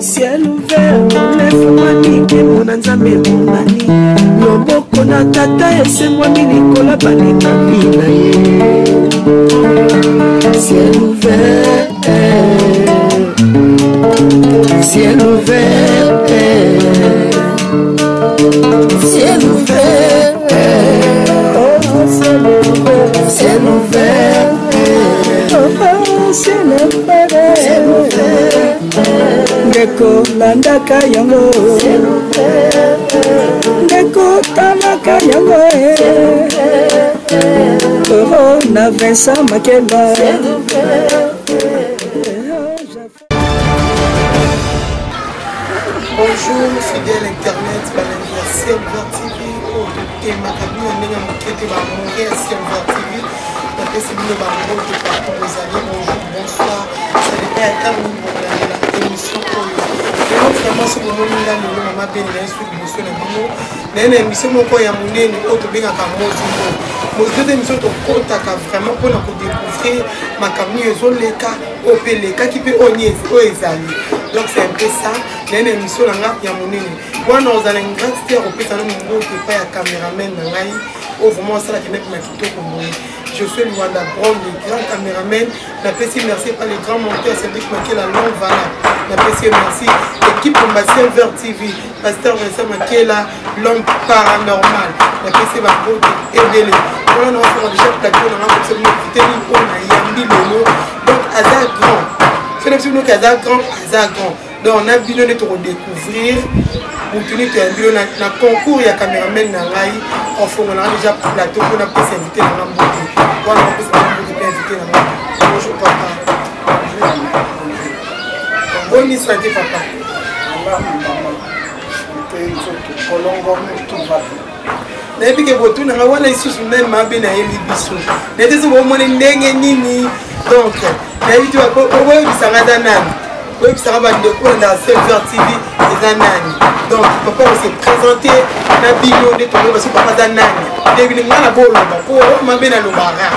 Ciel ouvert, lève-moi nique mon anzambe mon mani. Loboko na tata ese moi milikola baninga pina ye. Ciel ouvert, ciel ouvert, ciel ouvert, ciel ouvert, ciel ouvert. Ngeko landaka yango, ngeko talaka yango. Na Vincent Makeba. Bonjour fidèle internet, Silver TV, et ma cabine en ayant quitté ma mourir Silver TV. Après c'est le barreau de partout vous allez. Bonjour, bonsoir. Ça dépend à quand vous regardez la émission. Vraiment ce moment là nous maman bénéfice sur l'émission de Momo. Mais l'émission mon quoi y a monné nous autres bien qu'à Mozumo. Mozumo émission de contact vraiment pour nous découvrir ma cabine sur les cas au les cas qui peut onyer aux amis. Donc c'est un peu ça. L'émission là y a monné. Moi nous allons une grande star au pays dans le monde qui pas un caméraman là. Au vraiment ça qui n'est pas qui comme moi. Je suis Luanda Brown, le grand caméraman. La PC merci par les grands monteurs, c'est lui qui m'a la longue valable. La PC merci. L'équipe de Silver TV, Pasteur Vincent Makela, l'homme paranormal. La PC va aider. Voilà, nous avons déjà plateau, nous avons évité on a Yambi Lolo. Donc, Azar Grand. C'est l'option que Azar Grand, Azar Grand. Donc, on a besoin de te redécouvrir. Pour tenir un bureau dans le concours, il y a caméraman dans l'AI. Enfin, on a déjà plateau pour nous inviter dans la boutique. Voilà, on peut s'inviter dans la boutique. Bonjour, papa. Bonne santé, papa. Na epi ke botu na wala isusu même mabe na yeli biso na tese bo mone ndenge nini donc na epi to ko bisanga danani ko bisanga ba ndeko na Silver TV ezanani donc papa on s'est présenté na bilo de to parce que papa danani debi ngana boloba ko mabe na lobara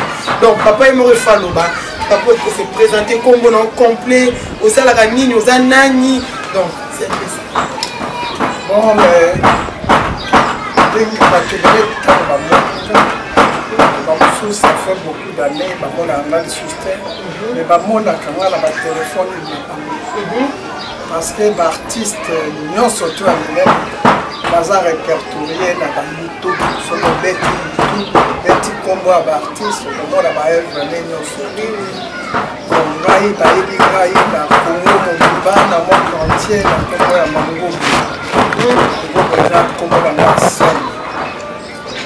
donc papa il me refa loba papa il s'est présenté comme bon complet au salaka nini ozanani donc c'est un peu ça. Bon mais ça fait beaucoup d'années, on a des systèmes, mais on a quand même un téléphone. Parce que l'artiste, nous surtout à l'élève, nous avons répertorié dans YouTube, sur le petit combat d'artistes, on a vraiment nous surtout. On a eu des Congo, dans le monde entier,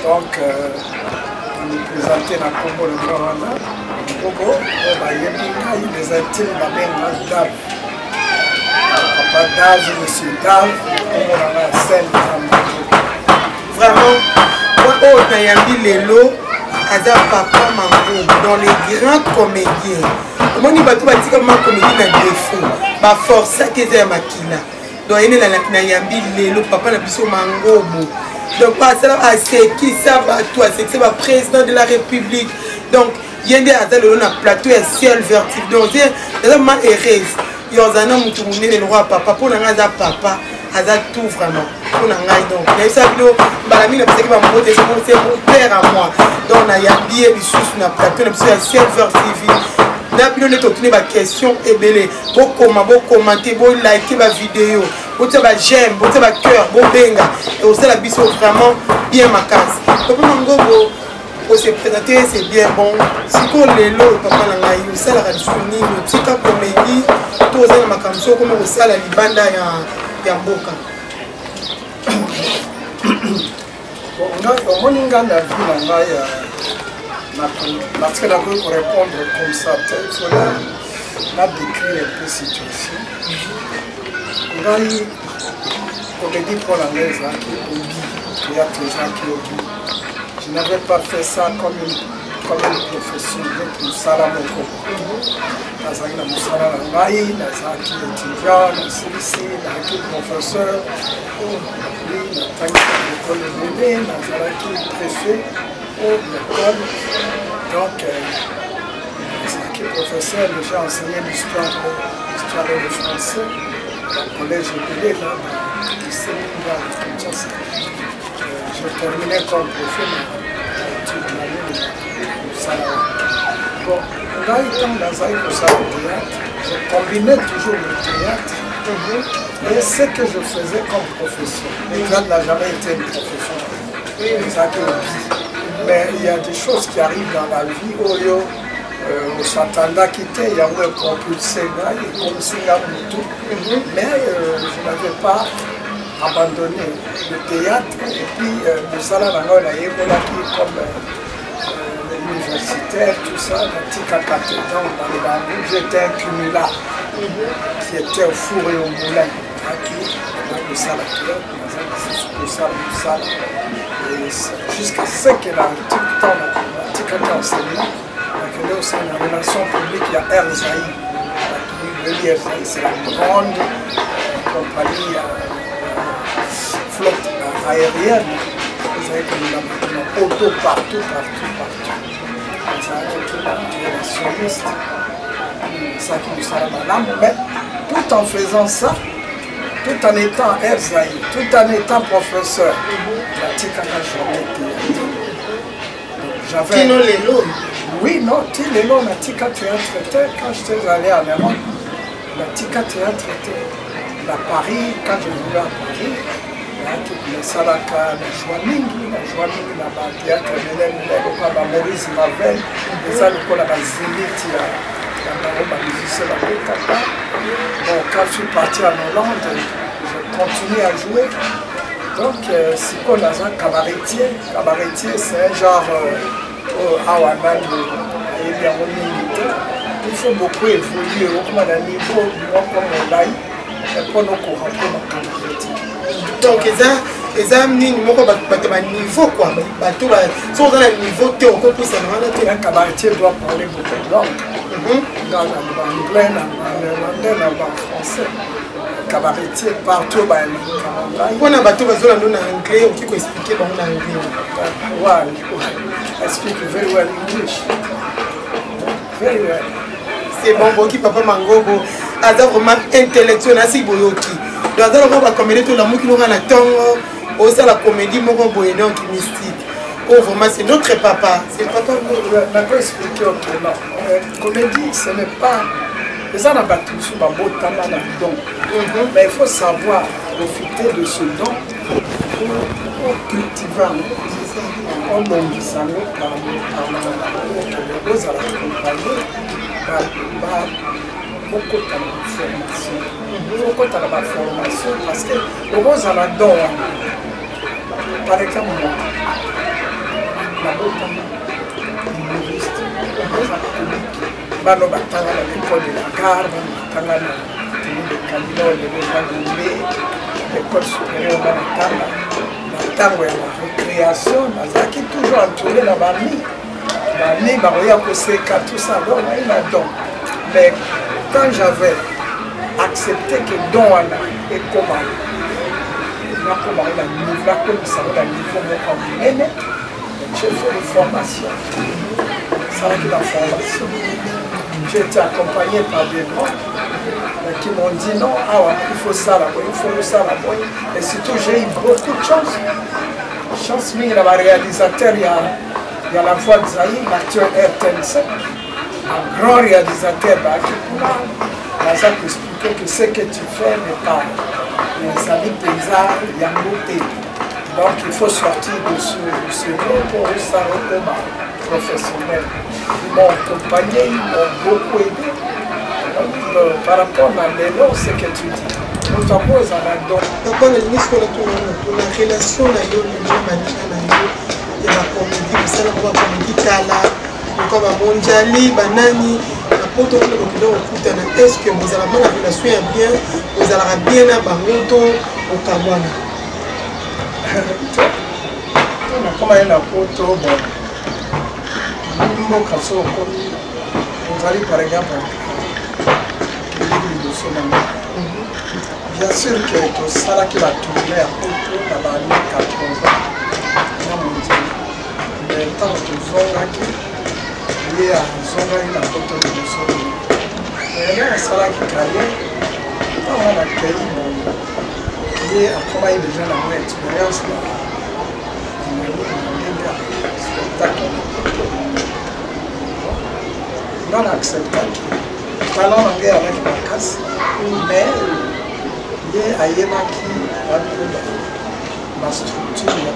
donc, on est présenté dans le Congo le Rwanda. Au Congo, les intimes de Dave. Papa Dave, monsieur Dave, on a la scène. Vraiment, moi, on a yambi lelo, Ada Papa Mango, dans les grands comédiens. Moi, je suis comme un comédien de défaut. Ma force, c'est que j'ai ma kina. Donc, il y a yambi lelo, Papa na biso Mango. Donc, c'est qui ça va toi, c'est le président de la République. Donc, il y a des plateau et Silver TV. Donc, il y a des heureuse. Il y a des gens qui ont le roi papa. Pour nous, papa, il tout vraiment. Pour nous, donc, il y a des gens qui c'est mon père à moi. Donc, il y a des gens qui ont plateau et Silver TV. Nous avons toutes les questions et belé. Beaucoup commenter, beaucoup liker la vidéo. Vous avez j'aime, vous avez cœur, vous benga. Et vous avez vraiment bien ma casse. Pour se présenter, c'est bien bon. Si vous avez l'eau, papa, vous avez la radio, vous avez la comédie, vous avez la makamso, comme vous avez la libanda ya mboka. Bon, on a la vie parce que pour répondre comme ça, il faut décrire un peu la situation. Comédie polonaise qui a je n'avais pas fait ça comme une profession de Salamoko. Nazaki na musala na ngai, nazaki étudiant, nazaki professeur, nazaki l'école de bébé, nazaki préfet. l'école. Donc, c'est professeur, j'ai enseigné l'histoire et le français. Au collège Épelé, là, dans le séminaire de Kinshasa. J'ai terminé comme préfet de l'année de Salawa. Bon, là, étant dans un théâtre, je combinais toujours le théâtre et ce que je faisais comme profession. Le théâtre n'a jamais été une profession. Mais il y a des choses qui arrivent dans la vie où on s'attendait à quitter, il y a eu un propulsé, comme Singamutu. Mais je n'avais pas abandonné le théâtre et puis le salon comme universitaire, tout ça, donc dans les Bambous, j'étais un cumulard qui était au four et au moulin, le salon jusqu'à ce que la enseignement, la relation publique, il y a Air Zaï, c'est la grande compagnie flotte aérienne. Vous savez que nous avons auto partout. Relationniste, ça qui nous sert à l'âme, mais tout en faisant ça, tout en étant Erzaï, tout en étant professeur, la Tikaka j'avais. Oui, non, Tilelo, la Tika Théâtre était, quand j'étais allé à Allemagne, la Tika Théâtre était à Paris, quand je vivais à Paris. Les salaka, la joie mingi, la théâtre, la Maurice Ravel, les salles pour la zénith, la musicien, la Pétapa. Bon, quand je suis parti en Hollande, je continue à jouer. Donc, c'est quoi un cabaretier? Cabaretier, c'est un genre Awanan, il faut beaucoup évoluer au niveau, comme on l'a eu, pour nous courir dans cabaretier. Donc, ils ont mis un niveau quoi. Si on a un niveau, un cabaretier doit parler beaucoup de langues. Dans l'anglais, dans l'irlandais, dans le français. Cabaretier partout, on a battu en anglais, on peut expliquer en anglais. I speak very well English. Very well. C'est bon, qui papa Mangobo, a vraiment intellectuel, assez boyoki. Donc, on va comédie tout l'amour qui nous rend la tongue, aussi la comédie, mon boy donc mystique. Oh, vraiment, c'est notre papa. C'est papa. Je vais expliquer autrement. Comédie, ce n'est pas. Les gens n'ont pas tous un beau talent dans le don. Mais il faut savoir profiter de ce don pour cultiver. On dit ça, par les roses à l'accompagner. Beaucoup de formation. Beaucoup de formation parce que le rose à la don, par exemple, moi, la beauté, l'humoriste, bano batanga à l'école de la gare, batanga de Camilo, l'école supérieure de la tango et la récréation, qui toujours entouré la famille. La famille, tout ça, donc il a don. Mais quand j'avais accepté que don est comment j'ai fait une formation. Ça a été la formation. J'ai été accompagné par des gens qui m'ont dit non, il faut ça là-bas, il faut ça là-bas. Et surtout, j'ai eu beaucoup de chance. Chance, mais il y a un réalisateur, il y a la voix de Zahir, l'acteur RTNC. Un grand réalisateur qui expliquait que ce que tu fais n'est pas les amis paysans, Yangote. Donc il faut sortir de ce groupe pour ça comme professionnel. Ils m'ont accompagné, ils m'ont beaucoup aidé. Donc, par rapport à l'élan, ce que tu dis, nous t'avons un don. Papa, la relation, il y a la comédie, ça la comédie Tala. Comme à Mondiali, Banani, la poto de l'Okudana, est-ce que vous avez la relation bien, vous allez bien à Baroto, au Kawana? Comme il y a la poto, vous allez par exemple, bien sûr que tout ça qui va tourner à poto, dans l'année 80, ntango tozongaki ye azongaki na poto liboso nga asalaki carrière ntango wana kei ye akomaki déjà na mwa expérience na ndenge ya spectacle nga na acceptaki talent na ngai alaki makasi mais ye ayebaki bastructure ya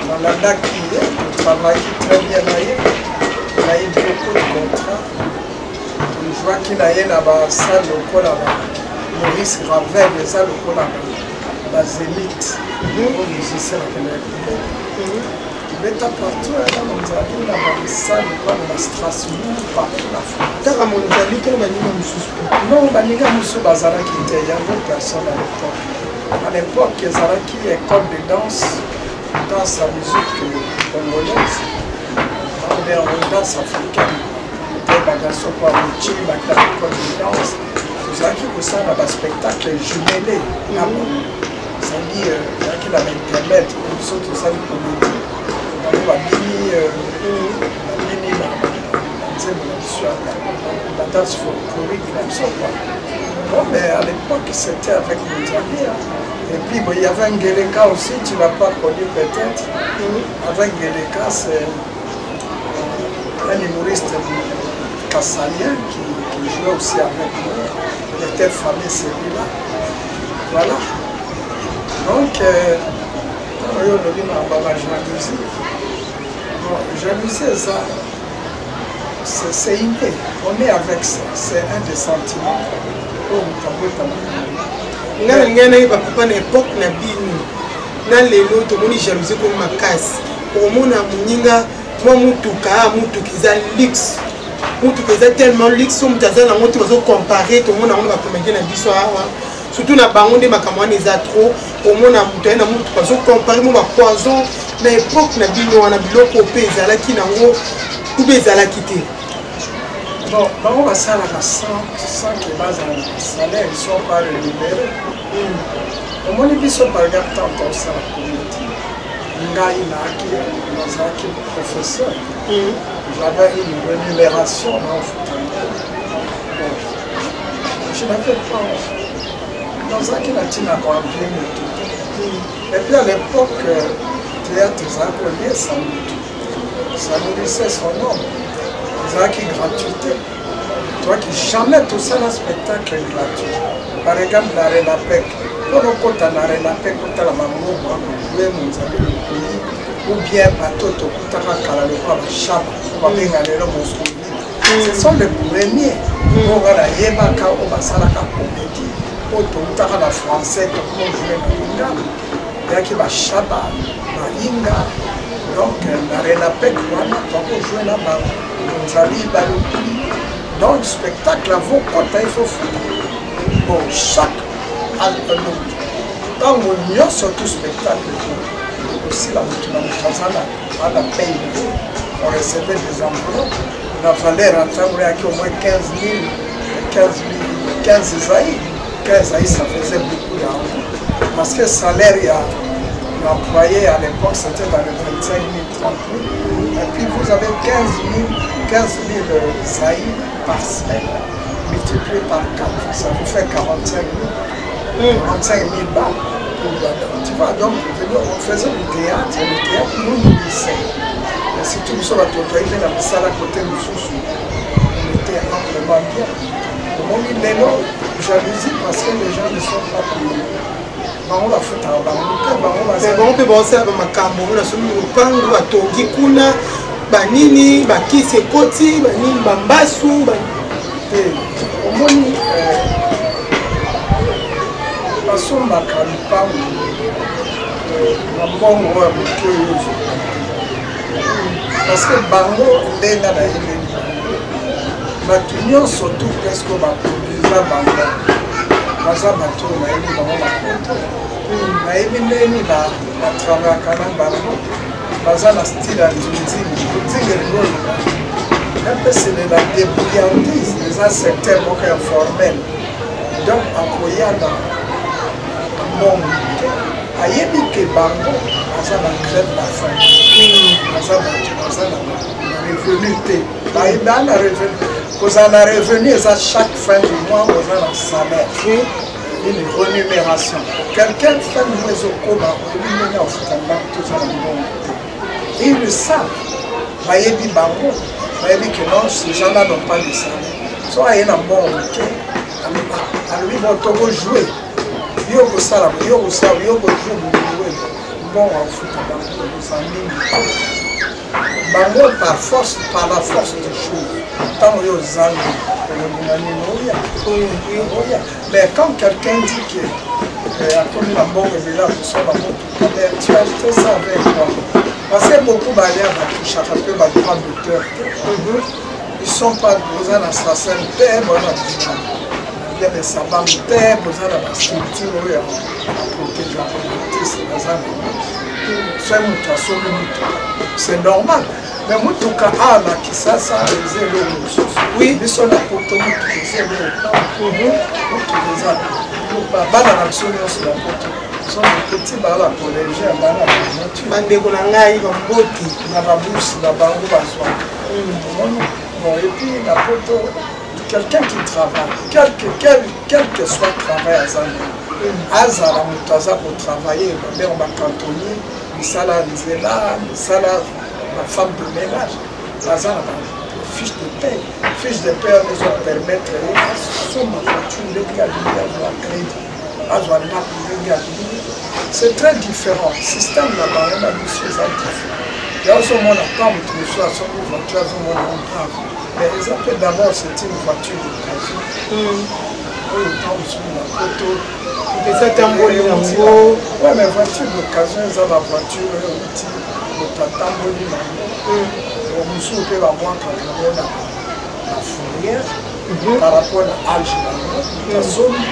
nalandaki ye totravaillaki très bien na ye naye beaucoup de contrat tozwaki na ye na basale lokola Maurice Ravel eza lokola bazélite o musicien akelaki beta partout na monzali na basale lokola na Strasbourg partout na France kaka monzali to baninga mosusu non baninga mosusu bazalaki te yango personne à l'époque à l'époque ezalaki école de danse à musique congolaise en danse africaine bagaso kwa uchi bakita école de danse tozalaki kosala baspectacle jumelé na bango c'est-à-dire ezalaki na bainternet biso tozali comédie bango babini na nzembo na biso la danse folklorique na biso quoi. Bon, mais à l'époque c'était avec Monzali. Et puis bon, il y avait un Ngeleka aussi, tu l'as pas connu peut-être. Avec Ngeleka, c'est un humoriste kassalien qui jouait aussi avec nous. Il était fameux celui-là. Voilà. Donc, jalousie, ça, c'est inné. On est avec ça. C'est un des sentiments. nga ngai papa na époque na bino na lelo tomoni jalousie comme makasi omona muninga mwa mutuka eza luxe mutuka eza tellement luxe mutu aza nango te bazocompare tomona ngo bakomedie na biso awa surtout na bango nde makambo wana eza trop omona mutu aye na mutuka bazocompare mo bapoison na époque na bino wana biloko mpe ezalaki nango ube ezalaki te. Bon, on va ça la sans que base en salaire, ils sont pas rémunérés. Au moins, ils sont par exemple tant ça la communauté. Nga il a qui dans un professeur. J'avais une rémunération dans je n'avais pas dans un qui n'a pas rempli le tout. Et puis à l'époque, théâtre Zakolie, ça nourrissait son nom. Qui gratuité. Toi qui jamais tout ça, un spectacle gratuit. Par exemple, la Renapec. Pour le côté de la Renapec, ou bien bateau, tu as le chaba, ce sont les premiers. On va la Yemaka, on va la comédie. On va la français, on va jouer la chaba, la Inga. Donc, la Renapec, on va jouer là-bas. Dans le spectacle, vos côtés, il faut faire. Bon, chaque album, dans mon union, surtout spectacle, aussi la multinationale, on a payé, on recevait des enveloppes, on a fallu rentrer avec au moins 15 Zaï. 15 Zaï, ça faisait beaucoup d'argent. Parce que le salaire, l'employé à l'époque, c'était dans les 25 000, 30 000. Et puis vous avez 15 000 Zaï par semaine, multiplié par 4, ça vous fait 45 000 balles. Tu vois, donc on faisait du théâtre, nous lycée. Et surtout, nous sommes à Totoï, dans la salle à côté de nous, on était amplement bien. On dit les noms, jalousie parce que les gens ne sont pas payés. On va foutre à c'est bon, on peut penser à ma cambo, on a soumis au pan, on a togi kuna. Banini, bakisi ekoti, banini bambasu, omoni basombaka lupango na mbongo ya moke oyo parce que bango ndenge nayebi bato nyonso tu presque baproduisa bango baza bato nayebi bango bapoto nayebi ndeni batravaka na bango baza na style ya nzinzingi c'est de la débrouillardise, les secteur informel. Donc, en voyant dans mon ayebi ke bango, baza na grève la faim baza na revenu te bayeba na revenu kozala na revenu eza chaque fin du mois oza na salaire une rémunération quelqu'un fin du mois ezokoba oyebi ndenge ofutanga toza na mbongo te ils le savent bayebi bango bayebi que non ces gens-là n'ont pas de salaire so aye na mbongo te alobi bon tokojoue yo kosala yo kosala yo kojoue mbongo afuta bango oza mingi bango par la force des choses tant yo ozali mais quand quelqu'un dit que akomi na mbongo ebela kosala motuka mais tu as fait ça avec moi parce que beaucoup balia batushaka mpe badroit d'auteur te ils sont pas besoin d'assassin te bona bien de sabam te besoin de la structure oyo ya protéger la artiste baza so moto asomi motuka c'est normal mais motuka awa na kisasa eza eloko mosusu biso na poto motuka eza eloko motuka eza bana na biso nyonso na poto so petit bala collégien bana bandeko na ngai bamboti na babusi na bango bazwaka bon et puis na poto quelqu'un qui travaille quel que soit le travail azala moto aza kotravailler babenge bacantonnier misala nzela misala bafemme de ménage baza na fiche de paie ezo permettre asoma voiture ndenge alingi azwa crédit azwa nape ndenge alingi c'est très différent système na bango na biso eza différent ya ozomona ta moto mosu asombi voiture azomona ongrave mais eza mpe d'abord c'est une voiture d'occasion oyo ta mosusu na poto eza tamboli yango ouais mais voiture d'occasion eza ba voiture oyo outi moto atamboli nango mosusu mpe bamwakaka ngo na fourrière par rapport na age nango tazomi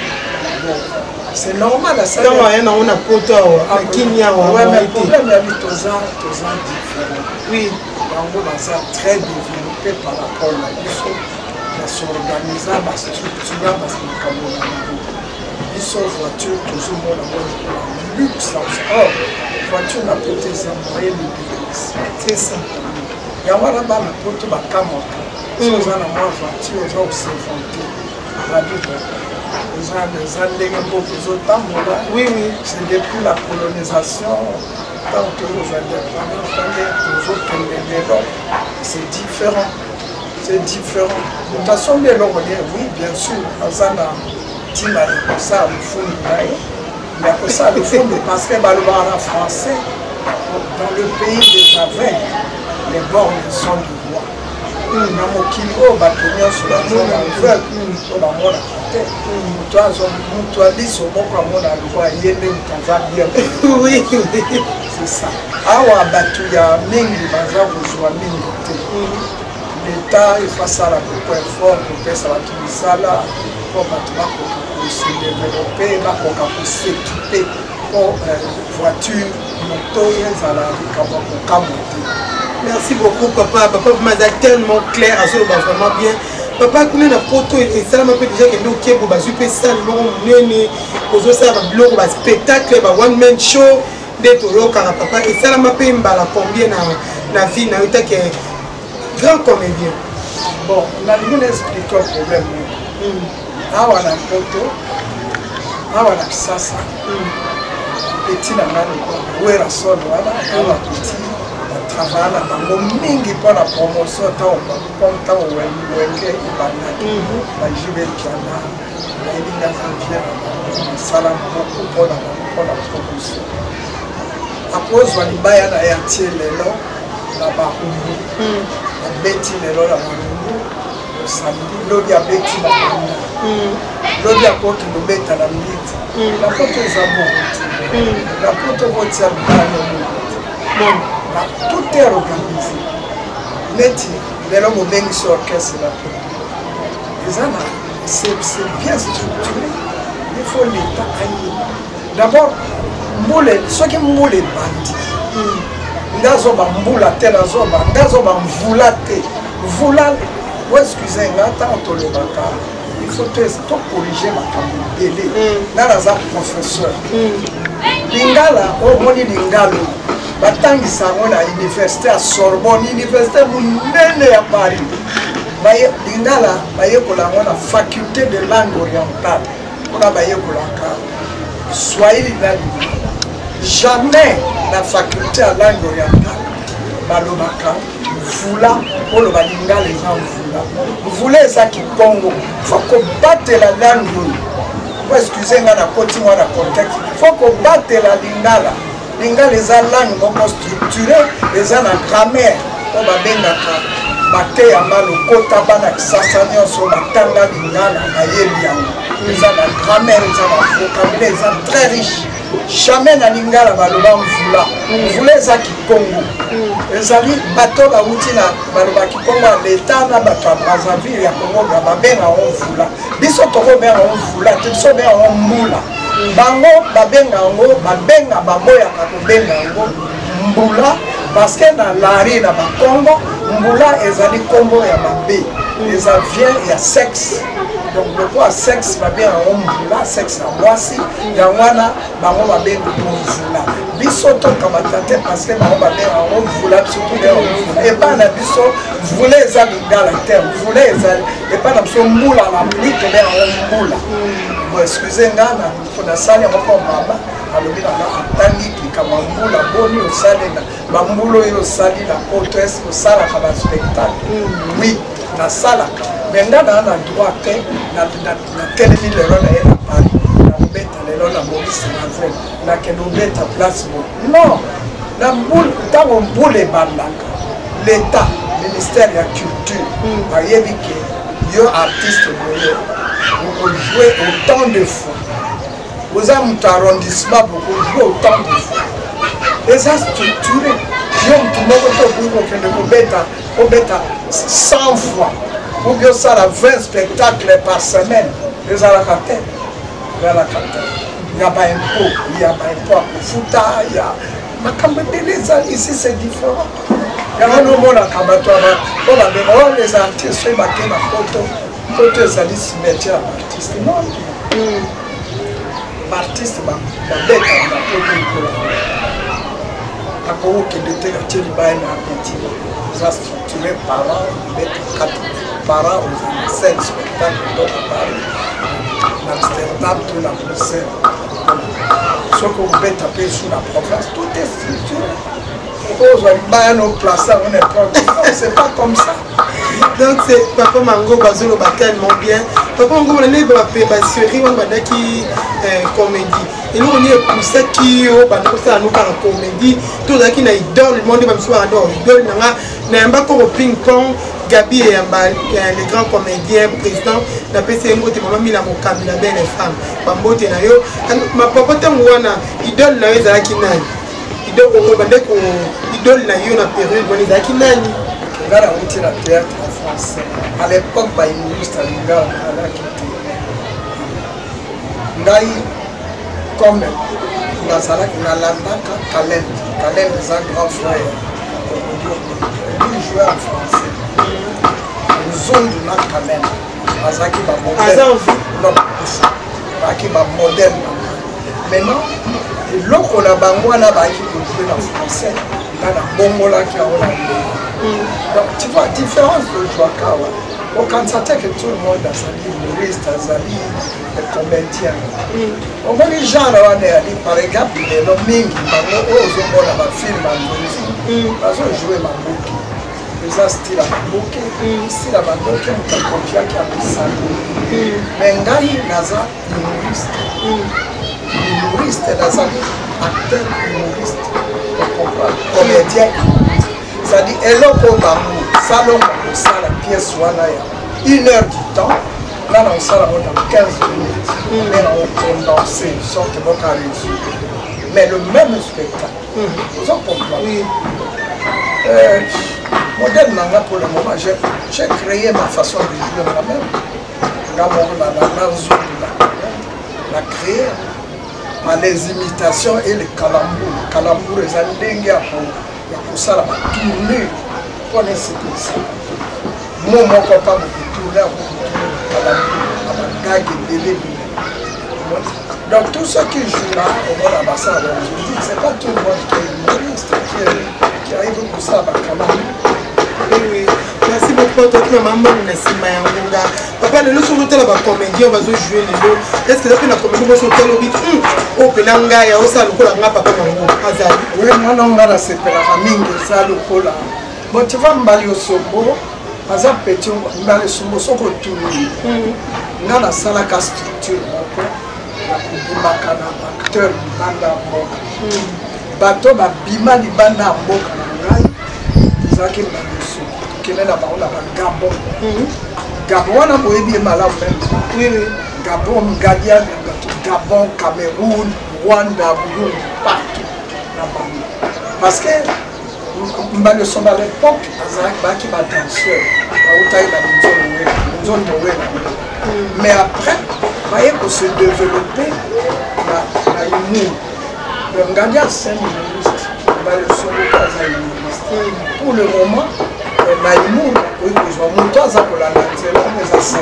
c'est normal ntango aya nango na poto awa akini awa mais problème ya bi toza différent oui bango baza très développé par rapport na biso na s'organiza bastructura basmakambo na bango biso voiture tozomona ngo luxe or voiture na poto eza moyen de dépense c'est ça yango wana bana poto bakamwaka so oza na mwa voiture oza osevante babibo eza ndenge mboka ezotambola c'est depuis la colonisation tant que nous indépendants tozokende lelo c'est différent moto asombi eloko nie oui bien sûr aza na ntina ya kosala lofundu na ye mais akosala lofundu parce que balobaka na français dans le pays des aveugles les bornes sont du roi na mokili oyo bato nyonso bazona aveugle to bamonaka te moto aliso moko amona lwa ye nde moto aza bien c'est ça awa bato ya mingi baza kozwa mingi te l'état efasala beaucoup effort kopesa bato misala mpo bato bakoka kosedéveloppe bakoka kosekipe mpo voiture moto ezala likambo ya kokamwa te. Merci beaucoup papa vraiment tellement clair azoloba vraiment bien papa kuna na poto esalama mpe déjà kende okebo bazwi mpe sala biloko monene kozosala babiloko baspectacle ba one man show nde toyokaka papa esalama mpe mbala combien na vie na yo take grand comédien bon nalingi naexplike o problème awa na poto awa na kisasa petit na ngani wera solo wana awa petit travailler na bango mingi mpona promotion ntango wenge ebandaki bajibelkana bayelinga janvier na bango masala moko mpona promotion akozwa libaya na ya tie lelo na barumbu abeti lelo na barumbu samedi lobi abeti na banda lobi akoki lobeta na mbiti na poto eza bongo te na poto kotia bano tout est organisé. Neti, lelo mobengisi orchestre la poto. C'est bien structuré. Il faut l'État aille. D'abord, ceux qui moulent bandi. Ngazoba mbula te nazoba, ngazoba mvula te. Vula, excusez-moi, tant le baka. Il faut tout corriger ma caméra. Là, là, professeur. Lingala, au moni lingalo. batangisa yango na université ya Sorbonne, université monene ya Paris. Lingala bayekola yango na faculté de langue orientale mpona bayekolaka Swahili na Lingala. Jamais na faculté ya langue orientale balobaka mvula oloba Lingala eza mvula. Mvula eza kikongo, faut kobatela langue oyo. Excusez nga na koti mwa na contexte, faut kobatela Lingala. Lingala eza langue moko structurée, eza na grammaire oyo babengaka bate ya malokota bana kisasa nyonso batanga Lingala bayebi yango. Eza na grammaire, eza na vocabulaire, eza très riche. Jamais na Lingala baloba mvula. Mvula eza kikongo. Ezali bato bauti na baloba kikongo ya leta na bato ya Brazzaville ya Congo babenga yango mvula. Biso tokobenga yango mvula, biso benga yango mbula. Bango babenga yango, babenga baboyaka kobenga yango mbula parce que na lari na bakongo mbula ezali kombo ya mabe. Eza vient ya sexe. Donc le quoi sexe babenga yango mbula, sexe na mwasi yango wana bango babenga mvula. Biso tokamata te parce que bango babenga yango mvula, biso tobenga mvula. Epa na biso mvula eza Lingala te, mvula ezali epa na biso mbula na mbuli tobenga yango mbula. Bon, excusez-moi, na sali ya moko mama alobi na atangi likambo ya mbula boni osali na bambula oyo osali na poto ese osalaka baspectacle. Oui, nasalaka me nga na droit te na telemi lelo na ye na Paris na kobeta lelo na Maurice Navel nakende obeta place mo non na mbula ntango mbula ebandaka l'État ministère ya culture ayebi ke yo artiste boye vous jouez autant de fois. Vous avez un arrondissement, vous jouez autant de fois. Et ça structuré. Vous avez 100 fois. Vous avez 20 spectacles par semaine. Vous avez la carte. Il y a pas impôt. Il y a pas impôt à Futa. Il y a... Ici c'est différent. Il y a un moment à Kabato. Les artistes, ils marquent ma photo. Côté ezali cimetière artiste non artiste babeta na poto ikola akokende te katie libaya na apeti eza structuré parents beta 4 parents aux 5 spectacles d'autres Paris na Amsterdam tout na Bruxelles soki obeta mpe sous la province tout est structuré ozwa libaya no place on est propre c'est pas comme ça. Donc c'est Papa Mango Bazolo va tellement bien. Papa Mango on est ba série on va qui comédie. Et nous on est pour ça qui au ba ça nous parle comédie. Tout ça qui na idole le monde va me soir adore idole na ba ko ping pong Gabi et les grands comédiens président la PCMO te maman mila mokabila belle femme. Bambote na yo ma papa tango wana idole na yo za ki nani. Idole ko ba ndeko idole na yo na période on est za ki nani. Ngara outi na théâtre en français. À l'époque, il y a une ministre Lingala à la quitté. Ngai, comme Nazalak, Nalandaka, Kalend est un grand frère. Il jouait en français. Nous sommes de la Kalend. Azaki va moderne. Non, Azaki va moderne. Maintenant, l'autre on a bangwana ba qui jouer en français. Là, la bongola qui a donc tu vois, différence de Joakawa. Au Kansate que tout le monde a sali humoriste, a sali comédien. On voit les gens là, par exemple, les nommings, ils ont un film en musique. Ils ont joué Mamboki. Ils ont style à Mamboki. Style à Mamboki, on a confié qui a mis ça. Mais Ngai Naza, humoriste. Humoriste, Naza, acteur humoriste. Comédien. C'est-à-dire, eloko bango, salon bango, ça la pièce wana ya 1 heure du temps, là on sala dans 15 minutes, mais on condense, sorte de votre réseau. Mais le même spectacle, vous en comprenez. Modèle nanga pour le moment, j'ai créé ma façon de jouer moi-même. La créé par les imitations et les calembours. Calembours, les andingues pour ça, la tournée, connaissez tout ça. Moi, mon papa me tourner à la gague de Donc tout ce qui joue là, au moins la basse, c'est pas tout le monde qui est humoriste, qui arrive pour ça, quand même. Oui. Merci beaucoup. Maman, merci Mayanga. Papa, le sur l'hôtel, la comédie, on va jouer les deux. Est-ce que la comédie, on va sur l'hôtel, au Penanga, il y a aussi le cola, papa, oui, moi, non, on a c'est la famille, ça, le cola. Bon, tu vas m'aller au Sobo, Maza Petit, on va aller sur le Sobo, tout le monde. On a la salle à structure, on acteur, banda mboka. Bato, bima, di banda mboka, zaki mbandeso. Kele na baola ba Gabon. Gabon wana boyebi malamu même. Gabon, Gadia, Gabon, Cameroun, Rwanda, Burundi, partout. Parce que mbale somba à l'époque, azak baki ba danseur, ba utai na zone de. Mais après, voyez pour se développer la humour. Le Gadia c'est un humoriste, mbale somba c'est un humoriste. Pour le moment, na humour, oui, je vais monter à la nature, mais à 500.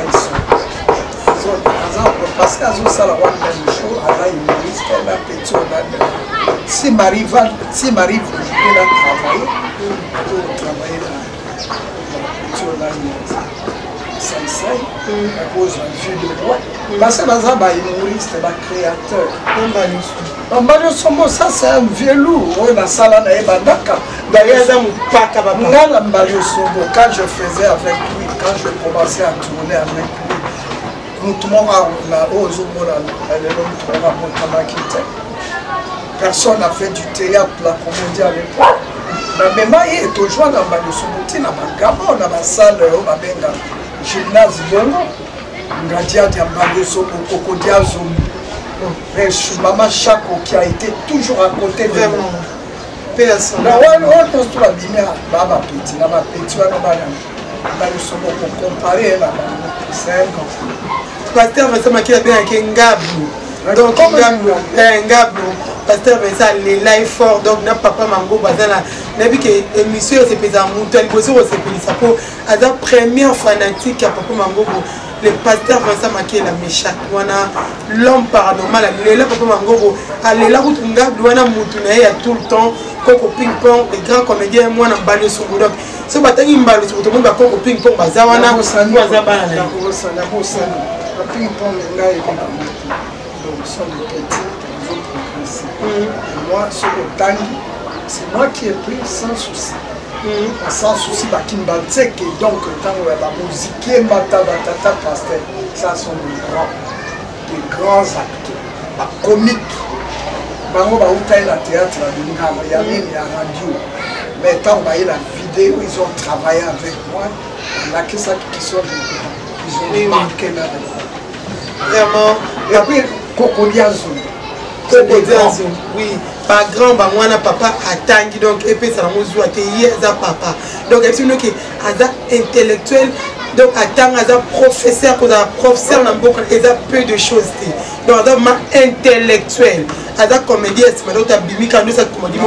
Parce que ça la one man show, à la humoriste, elle a petit au si m'arrive, je peux la travailler, je peux travailler dans la ça, à cause d'un vieux de droit. Parce que dans un humoriste, c'est un créateur. Ça, c'est un vieux loup. D'ailleurs, quand je faisais avec lui, quand je commençais à tourner avec lui, personne n'a fait du théâtre, la comédie à l'époque. Mais même il est toujours dans le Gabon, dans la salle, gymnase Bongo, Ngadia Diambadoso, Kokodia Zoum. Maman Chako qui a été toujours à côté de moi. Personne. On a dit, Baba Petit, Baba Petit, pour comparer, c'est un grand. Pasteur Vincent qui a bien avec Ngabou. Donc, Ngabou, Pasteur Vincent, les live fort, donc, n'a papa Mango, Bazana, n'a vu que l'émission s'est faite en montant, il s'est fait pour la première fanatique à papa Mango. Le pasteur Vincent Maké la méchante, l'homme paranormal, là papa Mango, allez là où tu Ngabou, il y a tout le temps, Coco Ping Pong, les grands comédiens, moi, on a balé sur le ce matin, il m'a dit que tout le monde a Coco Ping Pong, Bazawana, Bazabana. Ping pong là et donc sont des petits qui ont progressé. Moi sur le tangi, c'est moi qui ai pris sans souci. Sans souci bah qui m'baltèque et donc tant la musique et Matata Pastel, ça sont des grands acteurs, comiques. Bango ba utaille la théâtre la Bingama, il y a même la radio. Mais tant bah la vidéo ils ont travaillé avec moi, là que ça qui sont ils ont marqué là. Vraiment, et puis Kokodia Zoum, oui, par grand, papa a tangi donc et puis ça nous joue à hier papa. Donc et puis nous qui intellectuel donc attend professeur que professeur n'a beaucoup et peu de choses donc intellectuel, comédien c'est maintenant bimi quand nous ça comédie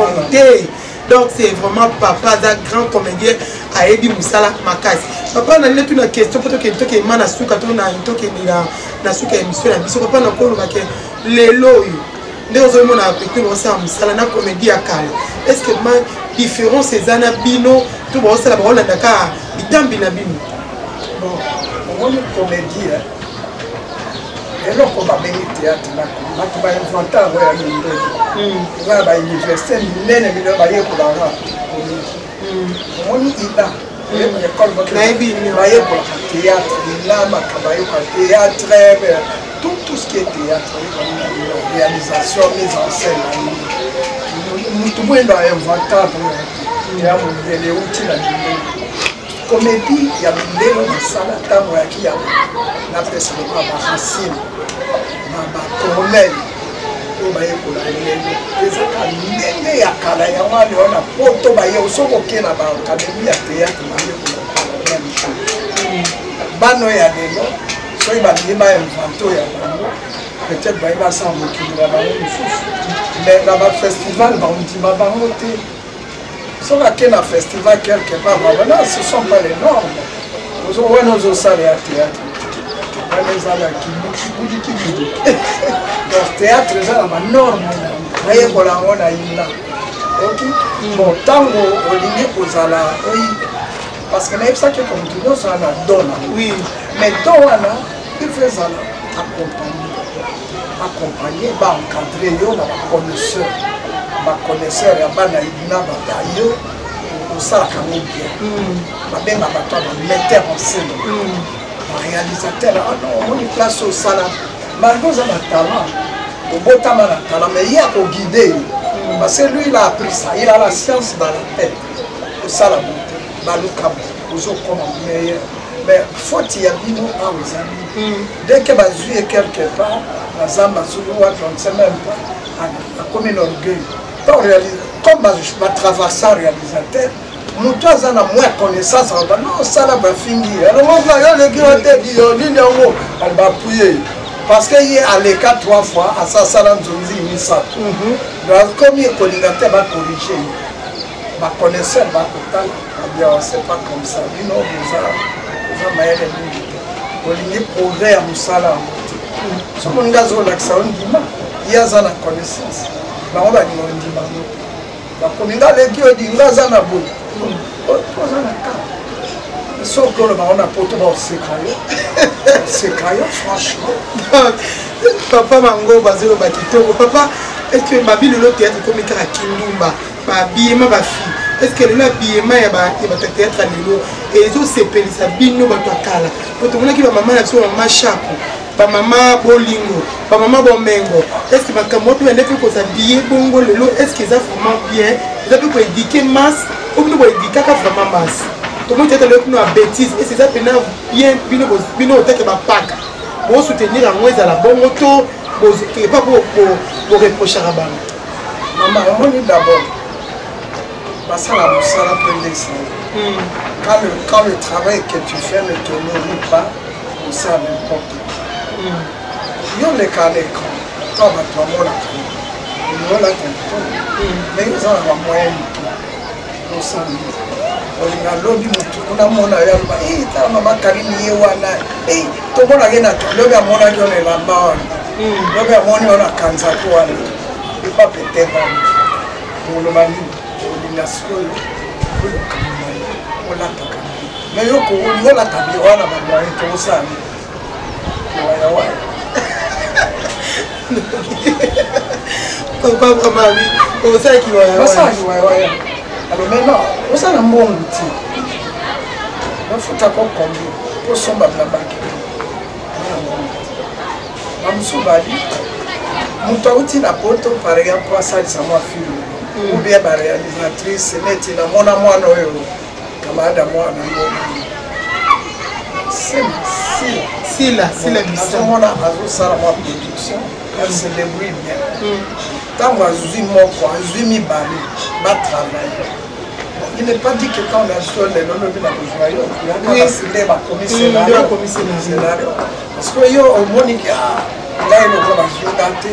donc c'est vraiment papa grand comédien a Ebi Moussala Makasi. Papa n'a pas une question pour que tu aies mana souka tu na to que na souka émission na biso papa na ko que les lois les autres mon a pété on ça Moussala na comédie à Kale. Est-ce que ma différence ces anabino tout bon ça la parole Dakar bitambi na bino. Bon, on est comédie et là on va bien théâtre là on va inventer à l'université. On va université millénaire mais on va y pour la on y est là. Théâtre, tout ce qui est théâtre, réalisation, mise en scène. Nous pouvons inventer les outils. Comédie, il y a des salata qui a la personne ma racine, ma colonel. Les bano ya lelo so ibandi ba invento ya bango peut-être ba iba sa mokili na bango mususu mais na ba festival ba on dit ba bango te so ka kena festival quelque part ba ce sont pas les normes nous on ça les théâtre les ala qui donc théâtre eza na banorme nayekola yango na yina ok bon ntango olingi kozala oyi parce que nayebisaki comme tu nyonso ana dona oui mais don wana il faut ezala accompagner baencadre yo na baconnaisseur ya bana yina batayo osalaka yango bien babenga bato ya bametteur en scène réalisateur omoni place osala malgré oza na talent obotama na talent mais ye akoguide parce que lui il a appris ça il a la science dans la tête osala bote baluka ozokoma meilleur mais faute ya bino awa ezali dès que bazwi quelque part bazamba azwi wapi on ne sait même pas akomi na orgueil comme batraversant réalisateur moto aza na moins connaissance aba non osala bafingi alongoka yo leki oteki yo nini yango bapuye parce que ye aleka 3 fois asasala nzonzi misato donc comme ekolinga te bacorrige baconnaisseur bakotala abia c'est pas comme ça bino oza mayele mingi te olingi progrès ya mosala yango te soki olingi azolakisa yo ndima ye aza na connaissance bango balinga ondima ngo te bakominga aleki odinga aza na boye oza na ka soki oloba ngo na poto baoseka yo franchement papa bango bazoloba kitoko papa est ce que babili lelo théâtre ekomi kaka kindumba babiyema bafille est ce que lelo abiyema ya bathéâtre lelo ezosepelisa bino bato ya kala po tomonaki bamama na biso bamama chapo bamama bolingo bamama bomengo est ce que makambo mpe bande mpe kozabiye bongo lelo est ce que eza vraiment bien eza mpe koédike masse o bino boédikaka vraiment masse tomoni théâtre lelo kino ya bêtise est ce eza mpena bien bino otake bapaka bosoutenir yango ezala bongo to pas pour reprocher à Bang. Maman, on dit d'abord, ça la moussala peut laisser. Quand le travail que tu fais ne te nourrit pas, ça n'importe quoi. Yo le cas l'écran, toi, toi, moi, la clé. Nous, là, mais ils ont un moyen de tout. Nous sommes olinga lobi mutu kuna mona yamba ta mama karimi yewana to mona gena to lobi amona jone la mawa lobi amoni ona kanza ko wana ipa peteba to mani olinga skolo ola taka mais yo ko ola tabi wana ba to sani wa papa mami o sai ki wa alors maintenant, on s'en a mon outil. Il faut t'accorder combien pour son bablabaki. Mamsoubali, mon outil la poto par exemple pour ça ça moi film ou bien la réalisatrice c'est na mon amour noyo camarade à moi c'est la mission mon amour ça la moi production elle se débrouille bien tant que je suis mi bali ma travail. Il n'est pas dit que quand on a sur les noms de la bourgeoisie, il y a un scénario. Parce que yo au Monique, là il nous va jouer gâté,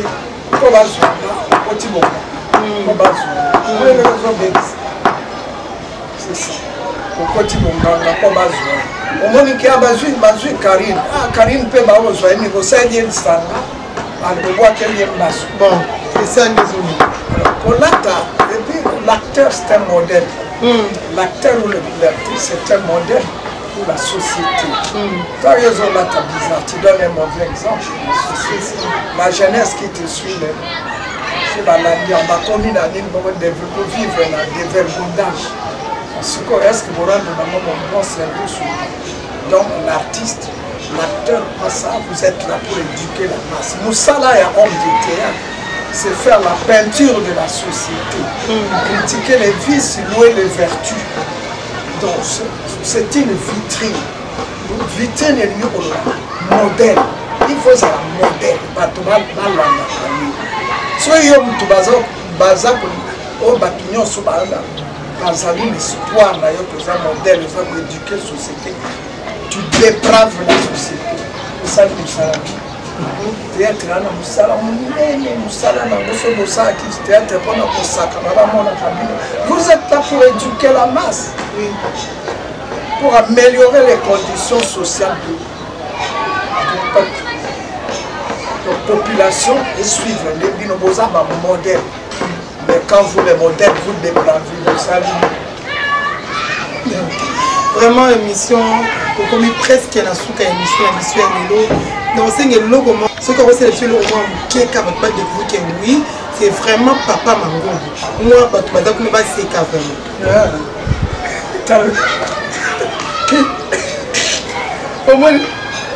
on va jouer au petit moment, on va jouer. C'est ça. Au petit moment, on va jouer. Au Monique a joué Karine. Ah Karine peut pas jouer, mais vous savez dire ça. Alors on voit qu'elle est basse. Bon, c'est ça désolé. Pour l'acteur c'est un modèle. L'acteur ou l'actrice c'est un modèle pour la société. Quand ils ont la bizarre, tu donnes un mauvais exemple. La jeunesse qui te suit, c'est la langue, on va commis la ligne pour vivre des vergondages. Parce que est-ce que vous rendez un bon service? Donc l'artiste, l'acteur, ça, vous êtes là pour éduquer la masse. Moussala est homme de théâtre. C'est faire la peinture de la société, critiquer les vices, louer les vertus. Donc c'est une vitrine. Une vitrine est liée au modèle. Il faut ça un modèle. Soyez un bazar au bâtiment sous l'espoir que un modèle pour éduquer la société. Tu dépraves la société. C'est ça que ça. Théâtre na musala munene musala na boso bosa qui théâtre pour na kosaka na mona kabine. Vous êtes là pour éduquer la masse, pour améliorer les conditions sociales La population et suivre les binobos à modèle. Mais quand vous les modèles, vous dépravez de ça. Vraiment, émission, comme presque la souka émission à Lilo. Donc, c'est le logo. Ce qu'on sait, c'est le logo qui est capable de découvrir que oui, c'est vraiment Papa Mango. Moi, je ne sais pas si c'est vraiment.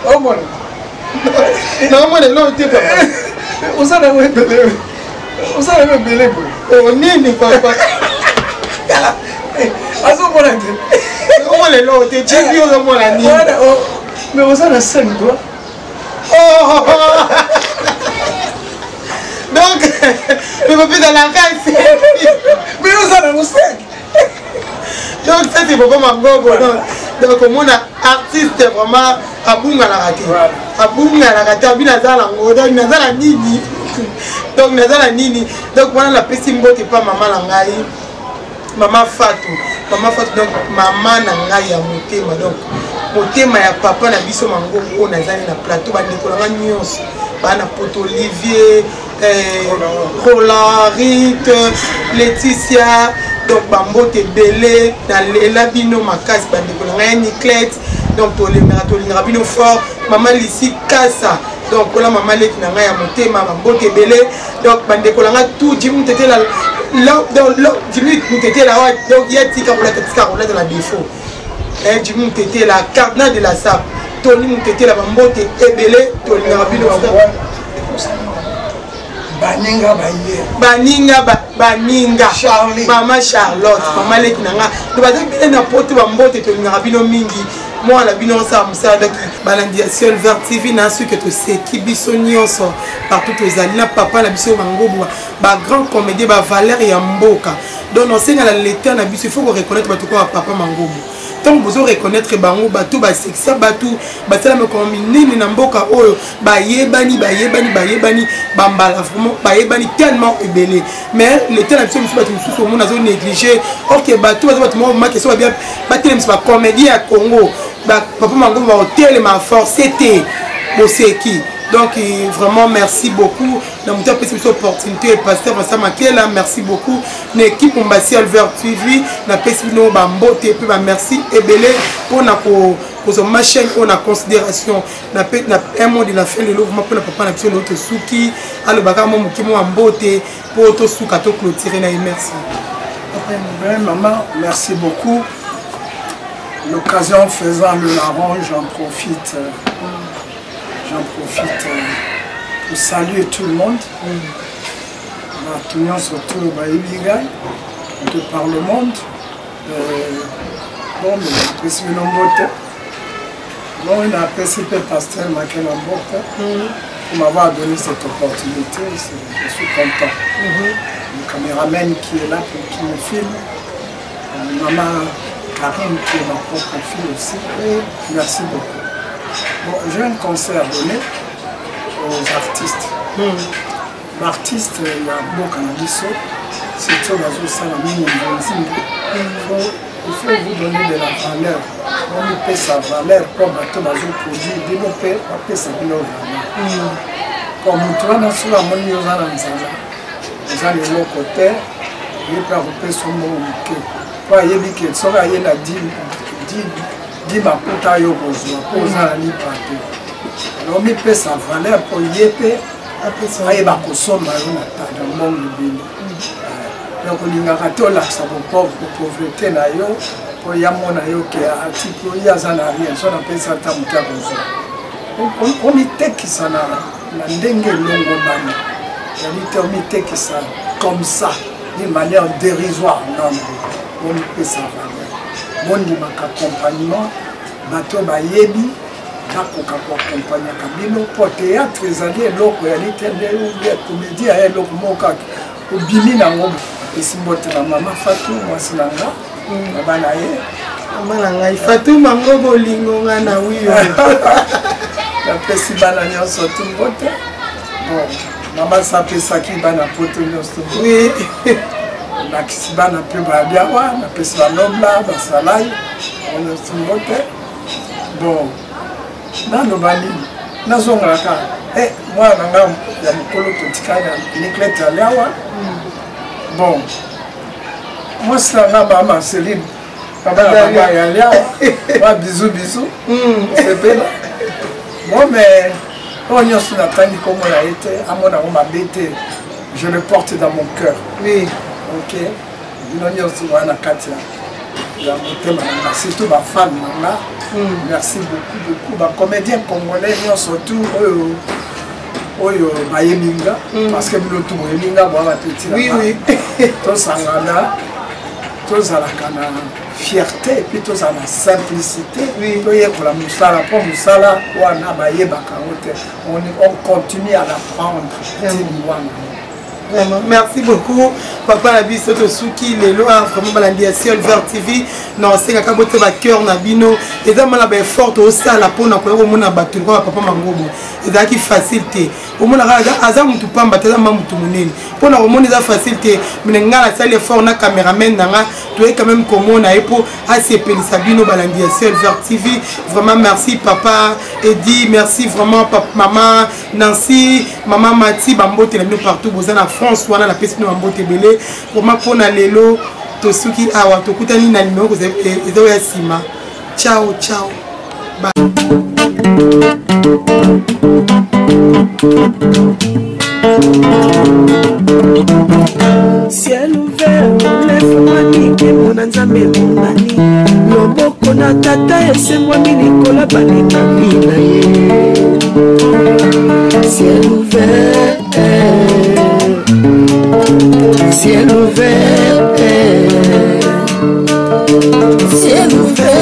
Oh mon. Non, moi, non, tu pas. On s'en a même belé. On s'en a même belé. Oh, n'est papa. À ce moment-là, on est là, tu es dit, on est là. Mais on s'en a 5 doigts. Oh! Donc, le papier dans la caisse. Mais on s'en a 5. Donc, ça, c'est Papa Mango. Donc, on a artiste vraiment à Bunga la raté. À Bunga la raté, à Binazala, Nazala Nini. Donc, Nazala Nini. Donc, voilà la pessimbo, c'est pas maman Langai. Maman Fatou. Maman Fatou, donc, maman Langai à Motema. Donc, Motema ya papa na biso Mango, on a zani na plateau, on a nyons. On a Poto Olivier, Roland, Rite, Laetitia. Donc, Bambo te belé dans l'abino makas, bandeko Niclette. Donc, pour les rabino fort, maman Lissi Kassa. Donc, voilà maman Lek na ya motema, Bambo te belé. Donc, bandeko tout, Jimmy t'étais là. Donc, Jimmy t'étais là. Donc, il y a tika pour la de la défaut. Jimmy t'étais là, cardinal de la SAP. Tony t'étais là, Bambo te belé. Tony rabino fort. Baninga Charlie. Maman Charlotte, maman Lekinanga. Nous avons bien n'importe quoi mbote to ngabino mingi. Moi la bino ça musada ki balandia Ciel Vert TV na su que to c'est qui bisonioso partout aux alliés papa la biso mangobo ba grand comédien ba Valère ya Mboka. Donc on sait que l'état na biso il faut reconnaître ba to quoi papa mangobo. Tant que vous reconnaître bango batou ba sexa batou ba tela me comme nini na mboka oyo ba yebani bambala vraiment ba yebani tellement ébélé mais l'état na biso musu batou musu au monde azo négliger OK batou batou mo ma question ba bien ba tele musu ba comédien à Congo ba papa mango ba hôtel ma forcété boseki. Donc vraiment merci beaucoup. Dans mon cette opportunité, pasteur Vincent Makela, merci beaucoup. L'équipe on Ciel Vert TV, na pesino bambote puis merci et belé pour ma chaîne on a considération na un mot de la fin de l'ouvre pour le papa na biso l'autre souki à le baka mo mukimo ambote pour to souka to clôturer na merci. Maman, merci beaucoup. L'occasion faisant le larron, j'en profite pour saluer tout le monde. Tout le monde surtout de par le monde. Bon, mais je suis nombreux. Bon, il a apprécié le pasteur Makela Mboka pour m'avoir donné cette opportunité. Je suis content. Le caméraman qui est là pour qui me filme. Maman Karine qui est ma propre fille aussi. Merci beaucoup. Bon, j'ai un conseil à donner aux artistes. L'artiste, il y a beaucoup de choses. C'est tout dans le salon. Il faut vous donner de la valeur. On lui paie sa valeur pour battre dans un produit. Développer, on paie sa valeur. Comme nous trouvons sur la monnaie, nous allons dans le côté. Il peut avoir son mot. Pour y aller, il sera y la dit ma puta yo kozwa poza na lipato alors mi pesa valeur pour yepe après ba kosomba yo na tada mbongo bini donc lingaka to la sa pauvreté na yo pour yamona yo ke atiko ya zana rien so na pesa ta muta kozwa on mi tekisa na ndenge longo bana on mi tekisa comme ça d'une manière dérisoire non on mi pesa valeur mondi accompagnement bato bayebi nakoka koaccompagna kabino po théâtre ezali eloko ya litende ya comédie ya eloko moko obimi nango esimbote na mama Fatou mwasi na nga na bana ye mama na ngai Fatou mango bolingo nga na wiyo napesi bana nyonso tumbote bon mama sapesaki bana poto nyonso oui nakisi bana mpe babiawa napesi banobla basalai on se mote bon nano bani nazongaka mwana nanga ya mokolo totikana Nicolette aliawa bon mwasi nanga ba Marceline baba na baba ya aliawa ba bisou sepela bon mais on y a sur la tani comme on a été à mon amour ma bête je le porte dans mon cœur oui ok on y a sur la Katia la beauté surtout ma femme maman merci beaucoup ba comédien congolais surtout oyo bayeminga parce que bilo tout bayeminga bo ba petit oui to sangana to zalakana fierté et puis tout ça la simplicité pour musala pour musala on continue à l'apprendre vraiment merci beaucoup papa la biso to suki lelo vraiment balandi ya Ciel Vert TV non c'est ka bote ba cœur na bino et ça mala ba effort au sala pona ko mona batu ko papa mangobo et ça qui facilité au mona aza mutu pamba teza mutu munene pona ko mona za facilité minenga la sala effort na cameraman nanga to quand même komona et pour asepelisa bino balandi ya Ciel Vert TV vraiment merci papa Eddie merci vraiment papa maman Nancy maman Mati bambote la bino partout bozana France wana la pesi no mbote belé vraiment pona lelo to suki awa to kutani na numéro ko ezo ya sima ciao ciao bye. Ciel ouvert, lève-moi nique mon nzambe monani loboko na tata esemwa milikola balinga mina ye ciel ouvert ciel ouvert ciel ouvert